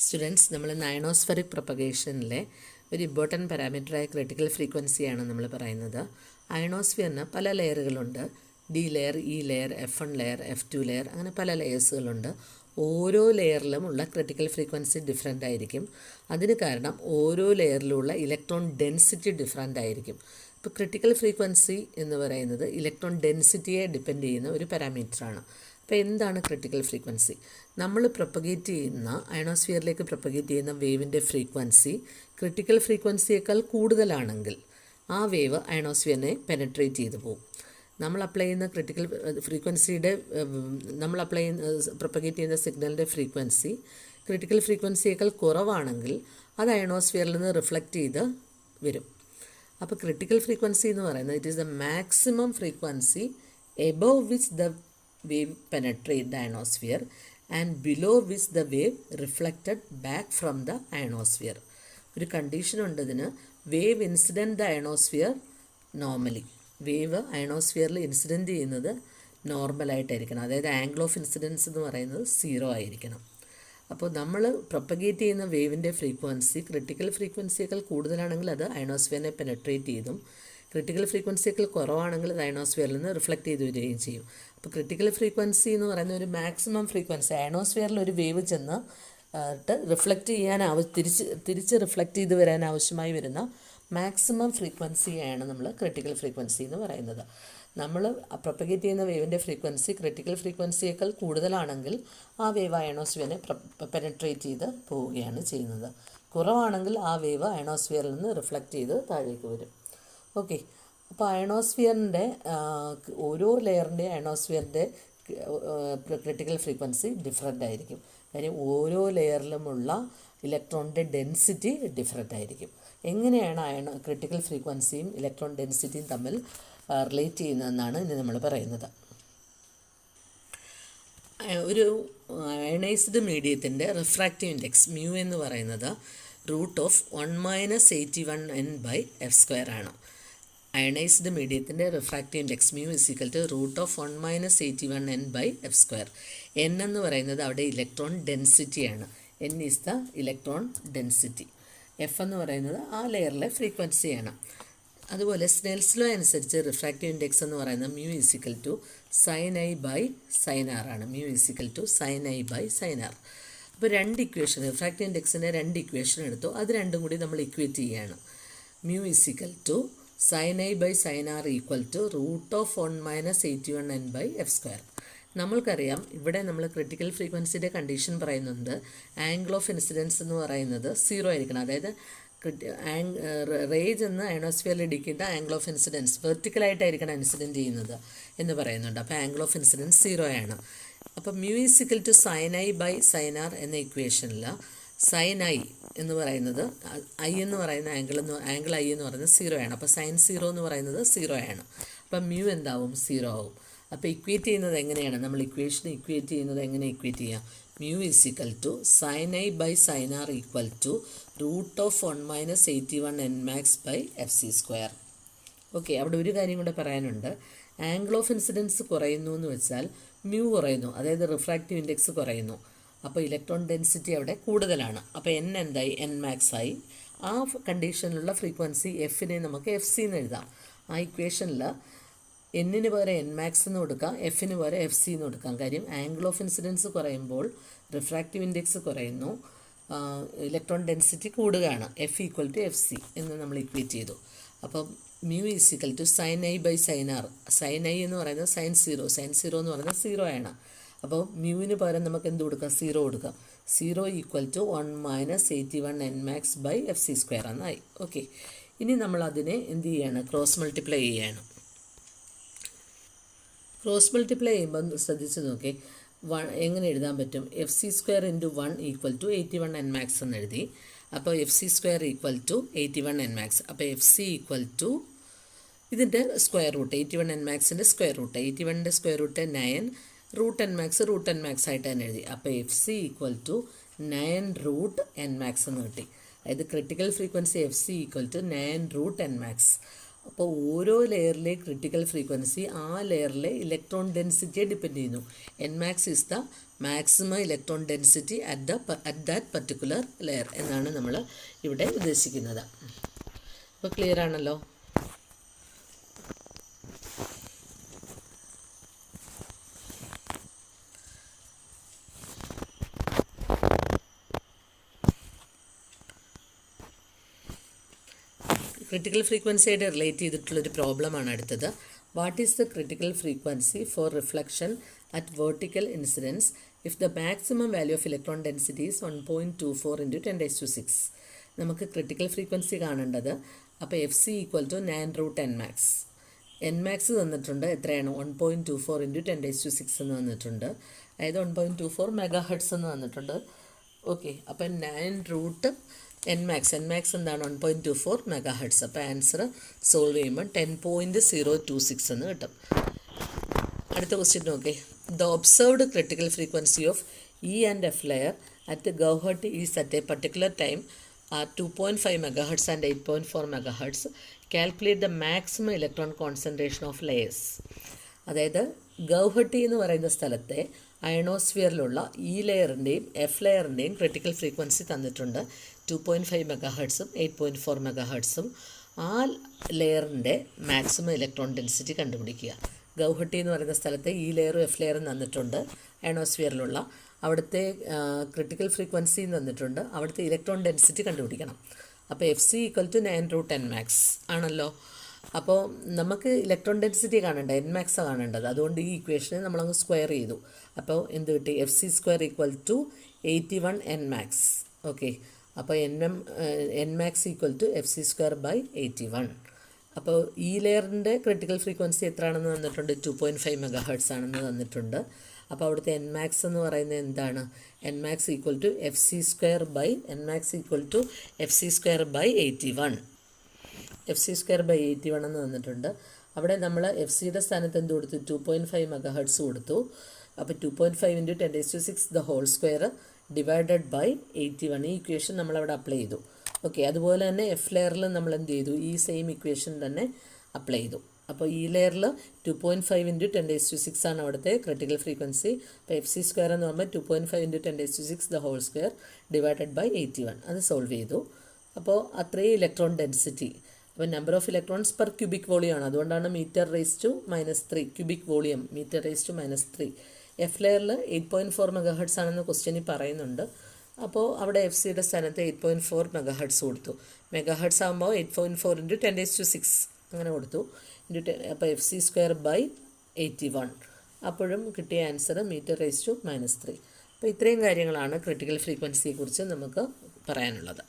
Students, നമ്മൾ അയണോസ്ഫെറിക് പ്രൊപ്പഗേഷനിലെ ഒരു important പാരാമീറ്ററായ critical ഫ്രീക്വൻസിയാണ് നമ്മൾ പറയുന്നത്. അയണോസ്ഫിയറിന് പല ലെയറുകളുണ്ട്. D layer, E layer, F1 layer, F2 layer, അങ്ങനെ പല ലെയേഴ്സുകളുണ്ട്. ഓരോ ലെയറിലും ഉള്ള ക്രിട്ടിക്കൽ ഫ്രീക്വൻസി ഡിഫറെൻ്റ് ആയിരിക്കും. അതിന് കാരണം ഓരോ ലെയറിലുള്ള ഇലക്ട്രോൺ ഡെൻസിറ്റി ഡിഫറെൻ്റ് ആയിരിക്കും. ഇപ്പോൾ ക്രിട്ടിക്കൽ ഫ്രീക്വൻസി എന്ന് പറയുന്നത് ഇലക്ട്രോൺ ഡെൻസിറ്റിയെ ഡിപ്പെൻഡ് ചെയ്യുന്ന ഒരു പാരാമീറ്ററാണ്. അപ്പോൾ എന്താണ് ക്രിട്ടിക്കൽ ഫ്രീക്വൻസി? നമ്മൾ പ്രൊപ്പഗേറ്റ് ചെയ്യുന്ന അയണോസ്ഫിയറിലേക്ക് പ്രൊപ്പഗേറ്റ് ചെയ്യുന്ന വേവിൻ്റെ ഫ്രീക്വൻസി ക്രിട്ടിക്കൽ ഫ്രീക്വൻസിയേക്കാൾ കൂടുതലാണെങ്കിൽ ആ വേവ് അയണോസ്ഫിയറിനെ പെനട്രേറ്റ് ചെയ്തു പോകും. നമ്മൾ അപ്ലൈ ചെയ്യുന്ന ക്രിട്ടിക്കൽ ഫ്രീക്വൻസിയുടെ നമ്മൾ പ്രൊപ്പഗേറ്റ് ചെയ്യുന്ന സിഗ്നലിൻ്റെ ഫ്രീക്വൻസി ക്രിട്ടിക്കൽ ഫ്രീക്വൻസിയേക്കാൾ കുറവാണെങ്കിൽ അത് അയണോസ്ഫിയറിൽ നിന്ന് റിഫ്ലക്റ്റ് ചെയ്ത് വരും. അപ്പോൾ ക്രിട്ടിക്കൽ ഫ്രീക്വൻസി എന്ന് പറയുന്നത് it is the maximum frequency above which the wave penetrate the ionosphere and below which the wave reflected back from the ionosphere. ഒരു കണ്ടീഷൻ ഉണ്ട് ഇതിന്. Wave incident the ionosphere normally. Wave അയണോസ്ഫിയറിൽ incident ചെയ്യുന്നത് നോർമലായിട്ടായിരിക്കണം. അതായത് angle of incidence എന്ന് പറയുന്നത് 0 ആയിരിക്കണം. അപ്പോൾ നമ്മൾ പ്രൊപ്പഗേറ്റ് ചെയ്യുന്ന വേവിൻ്റെ ഫ്രീക്വൻസി ക്രിട്ടിക്കൽ ഫ്രീക്വൻസിയേക്കാൾ കൂടുതലാണെങ്കിൽ അത് അയണോസ്ഫിയറിനെ പെനട്രേറ്റ് ചെയ്തും ക്രിട്ടിക്കൽ ഫ്രീക്വൻസിയേക്കാൾ കുറവാണെങ്കിൽ അത് അയണോസ്ഫിയറിൽ നിന്ന് റിഫ്ലക്റ്റ് ചെയ്ത് വരികയും ചെയ്യും. അപ്പോൾ ക്രിട്ടിക്കൽ ഫ്രീക്വൻസി എന്ന് പറയുന്ന ഒരു മാക്സിമം ഫ്രീക്വൻസി, അയണോസ്ഫിയറിൽ ഒരു വേവ് ചെന്ന് റിഫ്ലക്റ്റ് ചെയ്യാൻ തിരിച്ച് റിഫ്ലക്റ്റ് ചെയ്ത് വരാൻ ആവശ്യമായി വരുന്ന മാക്സിമം ഫ്രീക്വൻസിയാണ് നമ്മൾ ക്രിട്ടിക്കൽ ഫ്രീക്വൻസി എന്ന് പറയുന്നത്. നമ്മൾ പ്രൊപ്പഗേറ്റ് ചെയ്യുന്ന വേവിൻ്റെ ഫ്രീക്വൻസി ക്രിട്ടിക്കൽ ഫ്രീക്വൻസിയേക്കാൾ കൂടുതലാണെങ്കിൽ ആ വേവ് അയണോസ്ഫിയറിനെ പെനട്രേറ്റ് ചെയ്ത് പോവുകയാണ് ചെയ്യുന്നത്. കുറവാണെങ്കിൽ ആ വേവ് അയണോസ്ഫിയറിൽ നിന്ന് റിഫ്ലക്റ്റ് ചെയ്ത് താഴേക്ക് വരും. ഓക്കെ, അപ്പോൾ അയണോസ്ഫിയറിൻ്റെ ഓരോ ലെയറിൻ്റെ അയണോസ്ഫിയറിൻ്റെ ക്രിട്ടിക്കൽ ഫ്രീക്വൻസി ഡിഫറെൻ്റ് ആയിരിക്കും. കാര്യം ഓരോ ലെയറിലുമുള്ള ഇലക്ട്രോണിൻ്റെ ഡെൻസിറ്റി ഡിഫറെൻ്റ് ആയിരിക്കും. എങ്ങനെയാണ് ക്രിട്ടിക്കൽ ഫ്രീക്വൻസിയും ഇലക്ട്രോൺ ഡെൻസിറ്റിയും തമ്മിൽ റിലേറ്റ് ചെയ്യുന്നതെന്നാണ് ഇനി നമ്മൾ പറയുന്നത്. ഒരു അയണൈസ്ഡ് മീഡിയത്തിൻ്റെ റിഫ്രാക്റ്റീവ് ഇൻഡെക്സ് മ്യൂ എന്ന് പറയുന്നത് √1 - 81n/f² ആണ്. അയണൈസ്ഡ് മീഡിയത്തിൻ്റെ refractive index mu √1 - 81n/f². n എന്ന് പറയുന്നത് അവിടെ ഇലക്ട്രോൺ ഡെൻസിറ്റിയാണ്. n is the electron density. F എന്ന് പറയുന്നത് ആ ലെയറിലെ ഫ്രീക്വൻസിയാണ്. അതുപോലെ സ്നെൽസ് ലോ അനുസരിച്ച് റിഫ്രാക്റ്റീവ് ഇൻഡെക്സ് എന്ന് പറയുന്നത് മ്യൂ sin I/sin r ആണ്. Mu sin I/sin r. അപ്പോൾ രണ്ട് ഇക്വേഷൻ, റിഫ്രാക്റ്റീവ് ഇൻഡെക്സിൻ്റെ രണ്ട് ഇക്വേഷൻ എടുത്തു. അത് രണ്ടും കൂടി നമ്മൾ ഇക്വേറ്റ് ചെയ്യുകയാണ്. Mu sin I/sin r √1 - 81n/f². നമ്മൾക്കറിയാം ഇവിടെ നമ്മൾ ക്രിട്ടിക്കൽ ഫ്രീക്വൻസിയുടെ കണ്ടീഷൻ പറയുന്നുണ്ട്. ആംഗിൾ ഓഫ് ഇൻസിഡൻസ് എന്ന് പറയുന്നത് 0 ആയിരിക്കണം. അതായത് റേജ് എന്ന് അയണോസ്ഫിയറിൽ ഇടിക്കുന്ന ആംഗിൾ ഓഫ് ഇൻസിഡൻസ് വെർട്ടിക്കലായിട്ടായിരിക്കണം ഇൻസിഡൻറ്റ് ചെയ്യുന്നത് എന്ന് പറയുന്നുണ്ട്. അപ്പോൾ ആംഗിൾ ഓഫ് ഇൻസിഡൻസ് 0 ആണ്. അപ്പോൾ മ്യൂ sin I/sin r എന്ന ഇക്വേഷനിൽ sin I എന്ന് പറയുന്നത് I എന്ന് പറയുന്ന ആംഗിൾ I എന്ന് പറയുന്നത് 0 ആണ്. അപ്പോൾ sin 0 എന്ന് പറയുന്നത് 0 ആണ്. അപ്പം മ്യൂ എന്താവും? 0 ആവും. അപ്പോൾ ഇക്വേറ്റ് ചെയ്യുന്നത് എങ്ങനെയാണ്? നമ്മൾ ഇക്വേഷൻ ഇക്വേറ്റ് ചെയ്യുന്നത് എങ്ങനെ ഇക്വേറ്റ് ചെയ്യാം? Mu sin I/sin r √1 - 81n/fc². Okay, അവിടെ ഒരു കാര്യം കൂടെ പറയാനുണ്ട്. ആംഗിൾ ഓഫ് ഇൻസിഡൻസ് കുറയുന്നു എന്ന് വെച്ചാൽ മ്യൂ കുറയുന്നു, അതായത് റിഫ്രാക്റ്റീവ് ഇൻഡെക്സ് കുറയുന്നു. അപ്പോൾ ഇലക്ട്രോൺ ഡെൻസിറ്റി അവിടെ കൂടുതലാണ്. അപ്പോൾ n എന്തായി? n⁻⁴ ആയി. ആ കണ്ടീഷനിലുള്ള ഫ്രീക്വൻസി എഫിനെ നമുക്ക് FC എന്ന് എഴുതാം. ആ ഇക്വേഷനിൽ എന്നിന് പകരം n⁻⁴ എന്ന് കൊടുക്കാം, എഫിന് പകരം FC എന്ന് കൊടുക്കാം. കാര്യം ആംഗിൾ ഓഫ് ഇൻസിഡൻസ് കുറയുമ്പോൾ റിഫ്രാക്റ്റീവ് ഇൻഡെക്സ് കുറയുന്നു, ഇലക്ട്രോൺ ഡെൻസിറ്റി കൂടുകയാണ്. F = FC എന്ന് നമ്മൾ ഇക്വേറ്റ് ചെയ്തു. അപ്പം mu sin I/sin r. sin I എന്ന് പറയുന്നത് sin 0 എന്ന് പറയുന്നത് 0 ആണ്. അപ്പോൾ മ്യൂവിന് പകരം നമുക്ക് എന്ത് കൊടുക്കാം? 0 കൊടുക്കാം. 0 = 1 - 81n/fc² എന്നായി. ഓക്കെ, ഇനി നമ്മൾ അതിനെ എന്ത് ചെയ്യാണ്? ക്രോസ് മൾട്ടിപ്ലൈ ചെയ്യാണ്. ക്രോസ് മൾട്ടിപ്ലൈ ചെയ്യുമ്പോൾ ശ്രദ്ധിച്ച് നോക്കി എങ്ങനെ എഴുതാൻ പറ്റും? fc² × 1 = 81n⁻⁴ എന്ന് എഴുതി. അപ്പോൾ fc² = 81n⁻⁴. അപ്പോൾ fc = ഇതിൻ്റെ square root, 81n⁻⁴ square root, 81ൻ്റെ സ്ക്വയർ റൂട്ട് 9, √n⁻⁴ ആയിട്ട് തന്നെ എഴുതി. അപ്പോൾ fc = 9√n⁻⁴ എന്ന് കിട്ടി. അതായത് ക്രിട്ടിക്കൽ ഫ്രീക്വൻസി fc = 9√n⁻⁴. അപ്പോൾ ഓരോ ലെയറിലെ ക്രിട്ടിക്കൽ ഫ്രീക്വൻസി ആ ലെയറിലെ ഇലക്ട്രോൺ ഡെൻസിറ്റിയെ ഡിപ്പെൻഡ് ചെയ്യുന്നു. n⁻⁴ is the maximum electron density at that particular layer എന്നാണ് നമ്മൾ ഇവിടെ ഉദ്ദേശിക്കുന്നത്. അപ്പോൾ ക്ലിയർ ആണല്ലോ. ക്രിട്ടിക്കൽ ഫ്രീക്വൻസിയായിട്ട് റിലേറ്റ് ചെയ്തിട്ടുള്ളൊരു പ്രോബ്ലമാണ് അടുത്തത്. What is the critical frequency for reflection at vertical incidence if the maximum value of electron density is 1.24 × 10⁶. നമുക്ക് ക്രിട്ടിക്കൽ ഫ്രീക്വൻസി കാണേണ്ടത്. അപ്പോൾ FC = 9√10max. nmax തന്നിട്ടുണ്ട്. എത്രയാണ്? 1.24 × 10⁶ എന്ന് തന്നിട്ടുണ്ട്. അതായത് 1.24 MHz എന്ന് തന്നിട്ടുണ്ട്. ഓക്കെ, അപ്പം 9√nmax എന്താണ്? 1.24 MHz. അപ്പോൾ ആൻസർ സോൾവ് ചെയ്യുമ്പോൾ 10.026 എന്ന് കിട്ടും. അടുത്ത ക്വസ്റ്റ്യൻ നോക്കേ. The observed critical frequency of E and F layer at Gauhati is at a particular time are 2.5 MHz and 8.4 MHz. Calculate the maximum electron concentration of layers. അതായത് ഗൗഹട്ടി എന്ന് പറയുന്ന സ്ഥലത്തെ അയണോസ്ഫിയറിലുള്ള E ലെയറിൻ്റെയും F ലെയറിൻ്റെയും ക്രിട്ടിക്കൽ ഫ്രീക്വൻസി തന്നിട്ടുണ്ട്. 2.5 MHz 8.4 MHz. ആ ലെയറിൻ്റെ maximum electron density കണ്ടുപിടിക്കുക. ഗൗഹട്ടി എന്ന് പറയുന്ന സ്ഥലത്തെ E ലെയറും F ലെയറും തന്നിട്ടുണ്ട്. അയണോസ്ഫിയറിലുള്ള അവിടുത്തെ ക്രിട്ടിക്കൽ ഫ്രീക്വൻസി തന്നിട്ടുണ്ട്. അവിടുത്തെ ഇലക്ട്രോൺ ഡെൻസിറ്റി കണ്ടുപിടിക്കണം. അപ്പോൾ FC = 9√10max ആണല്ലോ. അപ്പോൾ നമുക്ക് ഇലക്ട്രോൺ ഡെൻസിറ്റി കാണേണ്ട, nmax കാണേണ്ടത്. അതുകൊണ്ട് ഈ ഇക്വേഷനെ നമ്മളങ്ങ് സ്ക്വയർ ചെയ്തു. അപ്പോൾ എന്ത് കിട്ടി? FC² = 81 nmax. ഓക്കെ, അപ്പോൾ nmax = FC²/81. അപ്പോൾ ഈ ലെയറിൻ്റെ ക്രിട്ടിക്കൽ ഫ്രീക്വൻസി എത്രയാണെന്ന് തന്നിട്ടുണ്ട്? 2.5 MHz ആണെന്ന് തന്നിട്ടുണ്ട്. അപ്പോൾ അവിടുത്തെ nmax എന്ന് പറയുന്നത് എന്താണ്? nmax = FC²/81. FC²/81 എന്ന് തന്നിട്ടുണ്ട്. അവിടെ നമ്മൾ FC-യുടെ സ്ഥാനത്ത് എന്ത് കൊടുത്തു? 2.5 MHz കൊടുത്തു. അപ്പോൾ 2.5 × 10⁶² /81. ഈ ഇക്വേഷൻ നമ്മളവിടെ അപ്ലൈ ചെയ്തു. ഓക്കെ, അതുപോലെ തന്നെ F ലെയറിൽ നമ്മൾ എന്ത് ചെയ്തു? ഈ സെയിം ഇക്വേഷൻ തന്നെ അപ്ലൈ ചെയ്തു. അപ്പോൾ ഈ ലെയറിൽ 2.5 × 10⁶ ആണ് അവിടുത്തെ ക്രിട്ടിക്കൽ ഫ്രീക്വൻസി. അപ്പോൾ FC² എന്ന് പറയുമ്പോൾ 2.5 × 10⁶² /81. അത് സോൾവ് ചെയ്തു. അപ്പോൾ അത്രയും ഇലക്ട്രോൺ ഡെൻസിറ്റി. അപ്പോൾ number of electrons per cubic volume ആണ്. അതുകൊണ്ടാണ് m⁻³ cubic volume m⁻³ F ലെയറിൽ 8.4 MHz ആണെന്ന് ക്വസ്റ്റ്യനിൽ പറയുന്നുണ്ട്. അപ്പോൾ അവിടെ FC-യുടെ സ്ഥാനത്ത് 8.4 MHz കൊടുത്തു. MHz ആകുമ്പോൾ 8.4 × 10⁶ അങ്ങനെ കൊടുത്തു. അപ്പോൾ FC²/81. അപ്പോഴും കിട്ടിയ ആൻസർ m⁻³. അപ്പോൾ ഇത്രയും കാര്യങ്ങളാണ് ക്രിട്ടിക്കൽ ഫ്രീക്വൻസിയെക്കുറിച്ച് നമുക്ക് പറയാനുള്ളത്.